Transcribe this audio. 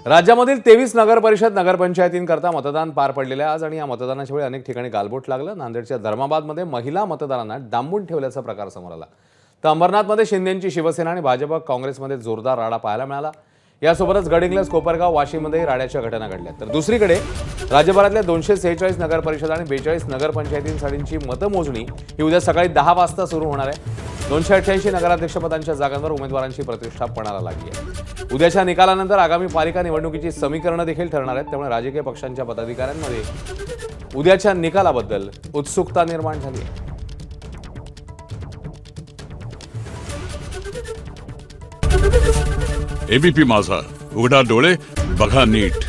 राज्यामधील 23 नगरपरिषद नगरपंचायतींकरता मतदान पार पडलेले आज आणि या मतदानाच्या वेळी अनेक ठिकाणी गालबोट लागलं। नांदेडच्या धर्माबादमध्ये महिला मतदारांना डांबून ठेवल्याचा प्रकार समोर आला। तर अंबरनाथमध्ये शिंदेंची शिवसेना आणि भाजप काँग्रेसमध्ये जोरदार राडा पाहायला मिळाला। यासोबतच गडिंग्लज, कोपरगाव, वाशीमध्ये राड्याच्या घटना घडल्या। तर दुसरीकडे राज्यभरातल्या 246 नगरपरिषद आणि 42 नगरपंचायतींसाठीची मतमोजणी ही उद्या सकाळी 10 वाजता सुरू होणार आहे। 288 नगराध्यक्षपदांच्या जागांवर उमेदवारांची प्रतिष्ठा पणाला लागली आहे। उद्याच्या निकालानंतर आगामी पालिका निवडणुकीची समीकरणं देखील ठरणार आहेत। त्यामुळे राजकीय पक्षांच्या पदाधिकाऱ्यांमध्ये उद्याच्या निकालाबद्दल उत्सुकता निर्माण झाली आहे। एबीपी माझा, उघडा डोळे बघा नीट।